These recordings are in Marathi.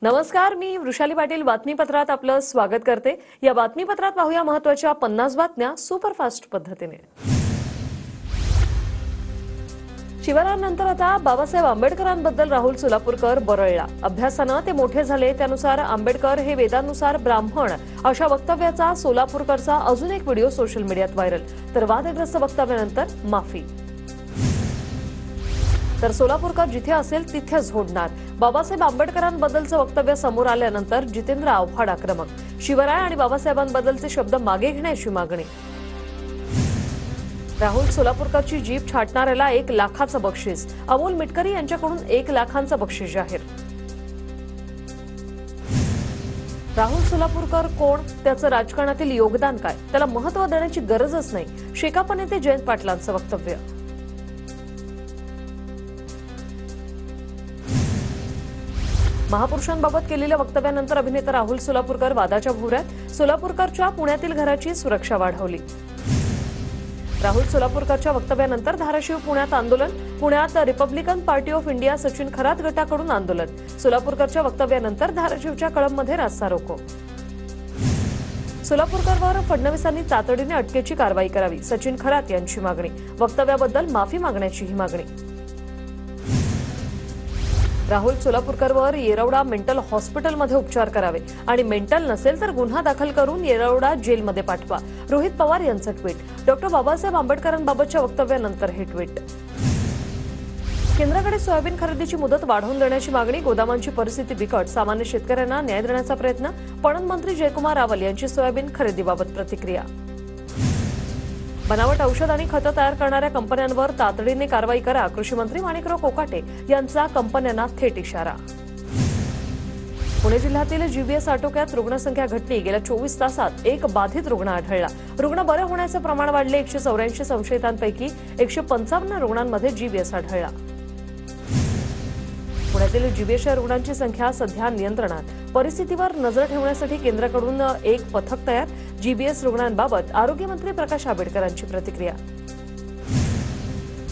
नमस्कार, मी वृषाली पाटील बातमीपत्रात आपलं स्वागत करते। या बातमीपत्रात पाहूया महत्त्वाच्या 50 बातम्या सुपरफास्ट पद्धतीने। शिवरायांनंतर आता बाबासाहेब आंबेडकरांबद्दल राहुल सोलापूरकर बरळला। अभ्यासाने ते मोठे झाले त्यानुसार आंबेडकर हे वेदानुसार ब्राह्मण अशा वक्तव्याचा सोलापूरकरचा अजून एक व्हिडिओ सोशल मीडियात व्हायरल। तर वादग्रस्त वक्तव्यानंतर माफी। तर सोलापूरकर जिथे असेल तिथेच झोडणार। बाबासाहेब आंबेडकरांबद्दलचं वक्तव्य समोर आल्यानंतर जितेंद्र आव्हाड आक्रमक। शिवराय आणि बाबासाहेबांबद्दलचे शब्द मागे घेण्याची मागणी। राहुल सोलापूरकरची जीप छाटणाऱ्याला 1 लाखाचं बक्षीस। अमोल मिटकरी यांच्याकडून 1 लाखांचं बक्षीस जाहीर। राहुल सोलापूरकर कोण, त्याचं राजकारणातील योगदान काय, त्याला महत्त्व देण्याची गरजच नाही। शेकाप नेते जयंत पाटलांचं वक्तव्य। महापुरुषांबाबत केलेल्या वक्तव्यानंतर अभिनेता राहुल सोलापूरकर वादाच्या भोवऱ्यात। सोलापूरकरच्या पुण्यातील घराची सुरक्षा वाढवली। राहुल सोलापूरकरच्या वक्तव्यानंतर धाराशिव पुण्यात आंदोलन। पुण्यात Republican party of India Sachin Kharat गटाकडून आंदोलन। सोलापूरकरच्या वक्तव्यानंतर धाराशिवच्या कळंबमध्ये रास्ता रोको। सोलापूरकरवर फडणवीसांनी तातडीने अटकेची कारवाई करावी, सचिन खरात यांची मागणी। वक्तव्याबद्दल माफी मागण्याचीही मागणी। राहुल सोलापूरकरवर येरवडा मेंटल हॉस्पिटलमध्ये उपचार करावे आणि मेंटल नसेल तर गुन्हा दाखल करून येरवडा जेलमध्ये पाठवा। रोहित पवार यांचं ट्विट। डॉक्टर बाबासाहेब आंबेडकरांबाबतच्या वक्तव्यानंतर हे ट्विट। केंद्राकडे सोयाबीन खरेदीची मुदत वाढवून देण्याची मागणी। गोदामांची परिस्थिती बिकट, सामान्य शेतकऱ्यांना न्याय देण्याचा प्रयत्न। पणन मंत्री जयकुमार रावल यांची सोयाबीन खरेदीबाबत प्रतिक्रिया। बनावट औषध आणि खतं तयार करणाऱ्या कंपन्यांवर तातडीने कारवाई करा, कृषी मंत्री माणिकराव कोकाटे यांचा कंपन्यांना थेट इशारा। पुणे जिल्ह्यातील जीबीएस आटोक्यात रुग्णसंख्या घटली। गेल्या 24 तासात 1 बाधित रुग्ण आढळला। रुग्ण बरे होण्याचे प्रमाण वाढले। 184 संशयितांपैकी 155 रुग्णांमध्ये जीबीएस आढळला। पुण्यातील जीबीएसच्या रुग्णांची संख्या सध्या नियंत्रणात। परिस्थितीवर नजर ठेवण्यासाठी केंद्राकडून 1 पथक तयार। जीबीएस रुग्णांबाबत आरोग्यमंत्री प्रकाश आंबेडकरांची प्रतिक्रिया।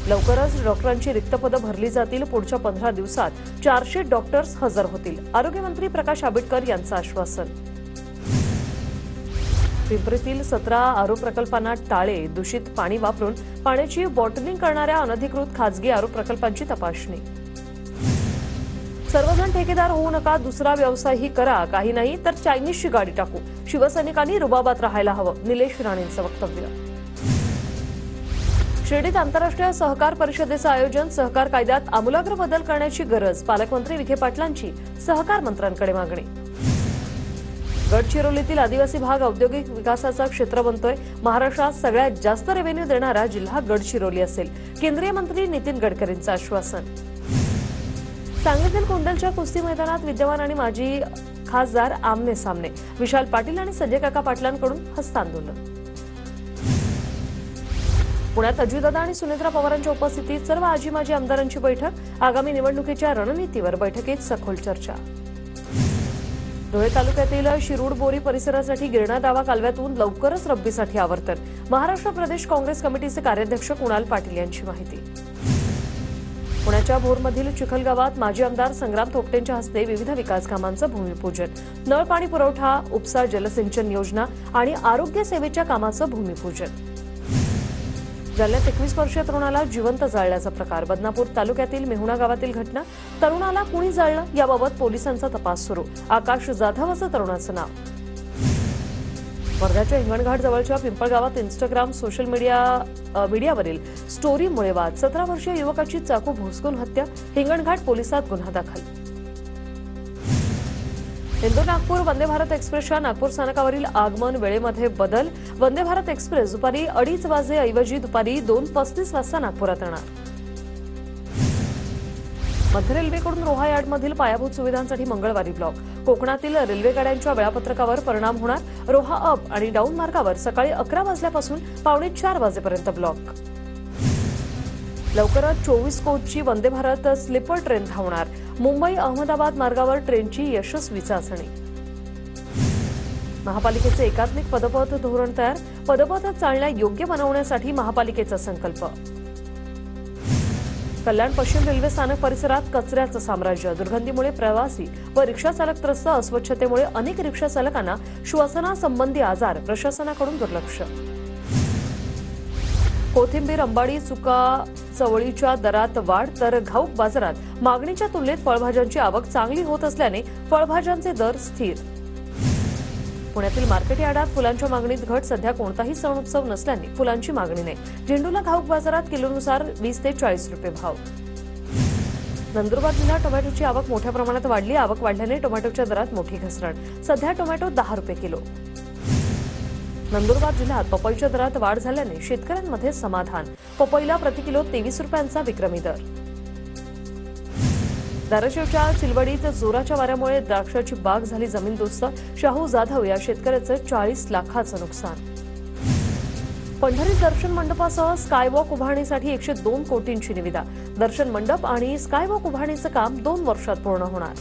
लवकरच डॉक्टरांची रिक्त पदं भरली जातील। पुढच्या 15 दिवसात 400 डॉक्टर्स हजर होतील। आरोग्यमंत्री प्रकाश आंबेडकर यांचं आश्वासन। पिंपरीतील 17 आरो प्रकल्पांना टाळे। दूषित पाणी वापरून पाण्याची बॉटलिंग करणाऱ्या अनधिकृत खासगी आरो प्रकल्पांची तपासणी। सर्वजण ठेकेदार होऊ नका, दुसरा व्यवसायही करा, काही नाही तर चायनीजची गाडी टाकू। शिवसैनिकांनी रुबाबात राहायला हवं, निलेश राणेंचं वक्तव्य। शिर्डीत आंतरराष्ट्रीय सहकार परिषदेचं आयोजन। सहकार कायद्यात आमूलाग्र बदल करण्याची गरज। पालकमंत्री विखे पाटलांची सहकार मंत्र्यांकडे मागणी। गडचिरोलीतील आदिवासी भाग औद्योगिक विकासाचा क्षेत्र बनतोय। महाराष्ट्रात सगळ्यात जास्त रेव्हेन्यू देणारा जिल्हा गडचिरोली असेल, केंद्रीय मंत्री नितीन गडकरींचं आश्वासन। सांगलीतील कोंडलच्या कुस्ती मैदानात विद्यमान आणि माजी खासदार आमने सामने। विशाल पाटील आणि संजय काका पाटलांकडून हस्तांदोलन। पुण्यात अजितदादा आणि सुनेत्रा पवारांच्या उपस्थितीत सर्व आजी माजी आमदारांची बैठक। आगामी निवडणुकीच्या रणनीतीवर बैठकीत सखोल चर्चा। धुळे तालुक्यातील शिरूड बोरी परिसरासाठी गिरणा दावा कालव्यातून लवकरच रब्बीसाठी आवर्तन। महाराष्ट्र प्रदेश काँग्रेस कमिटीचे कार्याध्यक्ष कुणाल पाटील यांची माहिती। पुण्याच्या भोरमधील चिखल गावात माजी आमदार संग्राम थोपटेंच्या हस्ते विविध विकास कामांचं भूमिपूजन। नळ पाणी पुरवठा, उपसा जलसिंचन योजना आणि आरोग्य सेवेच्या कामाचं भूमिपूजन। जालन्यात 21 वर्षीय तरुणाला जिवंत जाळल्याचा प्रकार। बदनापूर तालुक्यातील मेहुणा गावातील घटना। तरुणाला कुणी जाळलं याबाबत पोलिसांचा तपास सुरू। आकाश जाधव असं तरुणाचं नाव। वर्ध्याच्या हिंगणघाट जवळच्या पिंपळगावात इंस्टाग्राम सोशल मीडियावरील स्टोरीमुळे वाद। 17 वर्षीय युवकाची चाकू भोसकून हत्या। हिंगणघाट पोलिसात गुन्हा दाखल। इंदोर नागपूर वंदे भारत एक्सप्रेसच्या नागपूर स्थानकावरील आगमन वेळेमध्ये बदल। वंदे भारत एक्सप्रेस दुपारी 2:30 वाजेऐवजी दुपारी 2:35 वाजता नागपुरात येणार। मध्य रेल्वेकडून रोहा यार्डमधील पायाभूत सुविधांसाठी मंगळवारी ब्लॉक। कोकणातील रेल्वे गाड्यांच्या वेळापत्रकावर परिणाम होणार। रोहा अप आणि डाऊन मार्गावर सकाळी 11 वाजल्यापासून 3:45 वाजेपर्यंत ब्लॉक। लवकरच 24 कोचची वंदे भारत स्लीपर ट्रेन धावणार। मुंबई अहमदाबाद मार्गावर ट्रेनची यशस्वी चाचणी। महापालिकेचे एकात्मिक पदपथ धोरण तयार। पदपथ चालण्या योग्य बनवण्यासाठी महापालिकेचा संकल्प। कल्याण पश्चिम रेल्वे स्थानक परिसरात कचऱ्याचं साम्राज्य, दुर्गंधीमुळे प्रवासी व रिक्षा चालक त्रस्त, अस्वच्छतेमुळे अनेक रिक्षा चालकांना श्वसनासंबंधी आजार, प्रशासनाकडून दुर्लक्ष. कोथिंबीर, अंबाडी, चुका, चवळीच्या दरात वाढ, तर घाऊक बाजारात मागणीच्या तुलनेत फळभाज्यांची आवक चांगली होत असल्याने फळभाज्यांचे दर स्थिर. पुण्यातील मार्केट यार्डात फुलांच्या मागणीत घट, सध्या कोणताही सण उत्सव नसल्याने फुलांची मागणी नाही. झेंडूला घाऊक बाजारात किलोनुसार 20 ते 40 रुपये भाव. नंदुरबार जिल्ह्यात टोमॅटोची आवक मोठ्या प्रमाणात वाढली. आवक वाढल्याने टोमॅटोच्या दरात मोठी घसरण, सध्या टोमॅटो 10 रुपये किलो. नंदुरबार जिल्ह्यात पपईच्या दरात वाढ झाल्याने शेतकऱ्यांमध्ये समाधान. पपईला प्रति किलो 23 रुपयांचा विक्रमी दर. धाराशिवच्या चिलवडीत जोराच्या वाऱ्यामुळे द्राक्षाची बाग झाली जमीनदोस्त. शाहू जाधव या शेतकऱ्याचं 40 लाखाचं नुकसान. पंढरीत दर्शन मंडपासह स्कायवॉक उभारणीसाठी 102 कोटींची निविदा. दर्शन मंडप आणि स्कायवॉक उभारणीचं काम 2 वर्षात पूर्ण होणार.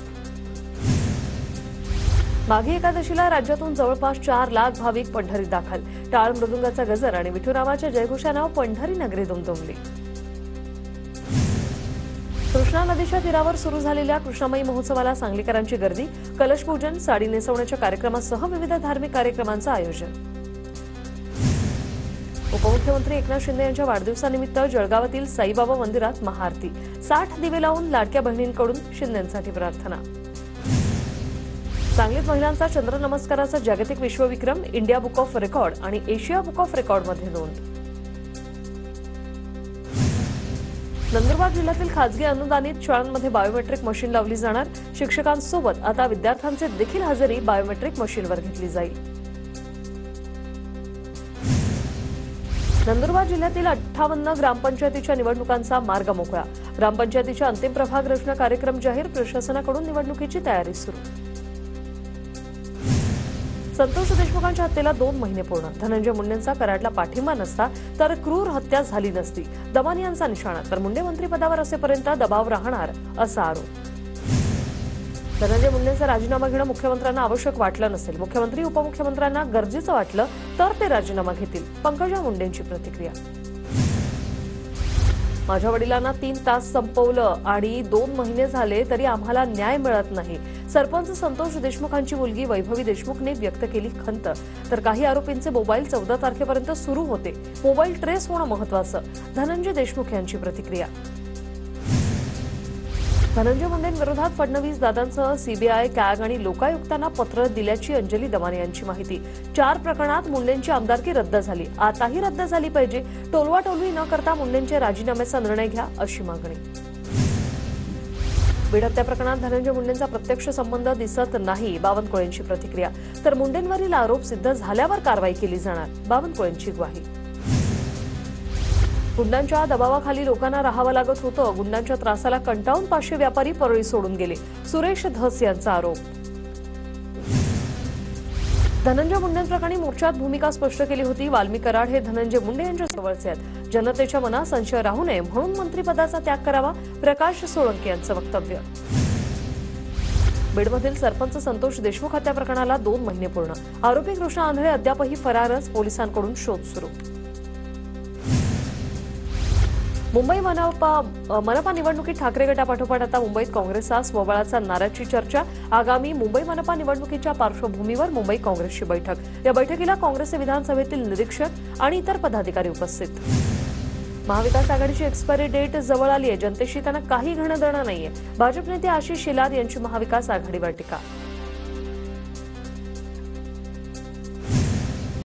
माघी एकादशीला राज्यातून जवळपास 4 लाख भाविक पंढरीत दाखल. टाळ मृदुंगाचा गजर आणि विठुरामाच्या जयघोषानं पंढरी नगरी दुमदुमली. कृष्णा नदीच्या तीरावर सुरू झालेल्या कृष्णामाई महोत्सवाला सांगलीकरांची गर्दी. कलशपूजन, साडी नेसवण्याच्या कार्यक्रमासह विविध धार्मिक कार्यक्रमांचं आयोजन. उपमुख्यमंत्री एकनाथ शिंदे यांच्या वाढदिवसानिमित्त जळगावातील साईबाबा मंदिरात महाआरती. 60 दिवे लावून लाडक्या बहिणींकडून शिंदेंसाठी प्रार्थना. सांगलीत महिलांचा चंद्र नमस्काराचा जागतिक विश्वविक्रम, इंडिया बुक ऑफ रेकॉर्ड आणि एशिया बुक ऑफ रेकॉर्डमध्ये नोंद. नंदुरबार जिल्ह्यातील खासगी अनुदानित शाळांमध्ये बायोमेट्रिक मशीन लावली जाणार. शिक्षकांसोबत आता विद्यार्थ्यांचे देखील हजेरी बायोमेट्रिक मशीनवर घेतली जाईल. नंदुरबार जिल्ह्यातील 58 ग्रामपंचायतीच्या निवडणुकांचा मार्ग मोकळा. ग्रामपंचायतीच्या अंतिम प्रभाग रचना कार्यक्रम जाहीर. प्रशासनाकडून निवडणुकीची तयारी सुरू. संतोष देशमुखांच्या हत्येला 2 महिने पूर्ण. धनंजय मुंडेंचा कराडला पाठिंबा नसता तर क्रूर हत्या झाली नसती. दमानी यांचा निशाणा, तर मुंडे मंत्रिपदावर असेपर्यंत दबाव राहणार असा आरोप. धनंजय मुंडेंचा राजीनामा घेणं मुख्यमंत्र्यांना आवश्यक वाटलं नसेल. मुख्यमंत्री उपमुख्यमंत्र्यांना गरजेचं वाटलं तर ते राजीनामा घेतील. पंकजा मुंडेंची प्रतिक्रिया. माझ्या वडिलांना 3 तास संपवलं आणि 2 महिने झाले तरी आम्हाला न्याय मिळत नाही. सरपंच संतोष देशमुखांची मुलगी वैभवी देशमुखने व्यक्त केली खंत. तर काही आरोपींचे मोबाईल 14 तारखेपर्यंत सुरू होते. मोबाईल ट्रेस होणं महत्वाचं. धनंजय देशमुख यांची प्रतिक्रिया. धनंजय मुंडेंविरोधात फडणवीस दादांसह सीबीआय, कॅग आणि लोकायुक्तांना पत्र दिल्याची अंजली दमाने यांची माहिती. 4 प्रकरणात मुंडेंची आमदारकी रद्द झाली. आताही रद्द झाली पाहिजे. टोलवाटोलवी न करता मुंडेंच्या राजीनाम्याचा निर्णय घ्या अशी मागणी. बीड हत्या प्रकरणात धनंजय मुंडेंचा प्रत्यक्ष संबंध दिसत नाही. बावनकुळेंची प्रतिक्रिया. तर मुंडेंवरील आरोप सिद्ध झाल्यावर कारवाई केली जाणार. बावनकुळेंची ग्वाही. गुंडांच्या दबावाखाली लोकांना राहावं लागत होतं. गुंडांच्या त्रासाला कंटाळून 500 व्यापारी परळी सोडून गेले. सुरेश धस यांचा आरोप. धनंजय मुंडेंप्रकरणी मोर्चात भूमिका स्पष्ट केली होती. वाल्मी कराड हे धनंजय मुंडे यांच्या जवळचे आहेत. जनतेच्या मनात संशय राहू नये म्हणून मंत्रिपदाचा त्याग करावा. प्रकाश सोळंके यांचं वक्तव्य. बीडमधील सरपंच संतोष देशमुख हत्या प्रकरणाला 2 महिने पूर्ण. आरोपी कृष्णा आंधळे अद्यापही फरारच. पोलिसांकडून शोध सुरू. मुंबई मनपा निवडणुकीत ठाकरे गटापाठोपाठ आता मुंबईत काँग्रेसचा स्वबळाचा नाऱ्याची चर्चा. आगामी मुंबई मनपा निवडणुकीच्या पार्श्वभूमीवर मुंबई काँग्रेसची बैठक. या बैठकीला काँग्रेसचे विधानसभेतील निरीक्षक आणि इतर पदाधिकारी उपस्थित. महाविकास आघाडीची एक्सपायरी डेट जवळ आली आहे. जनतेशी त्यांना काही घेणं देणं नाहीये. भाजप नेते आशिष शेलार यांची महाविकास आघाडीवर टीका.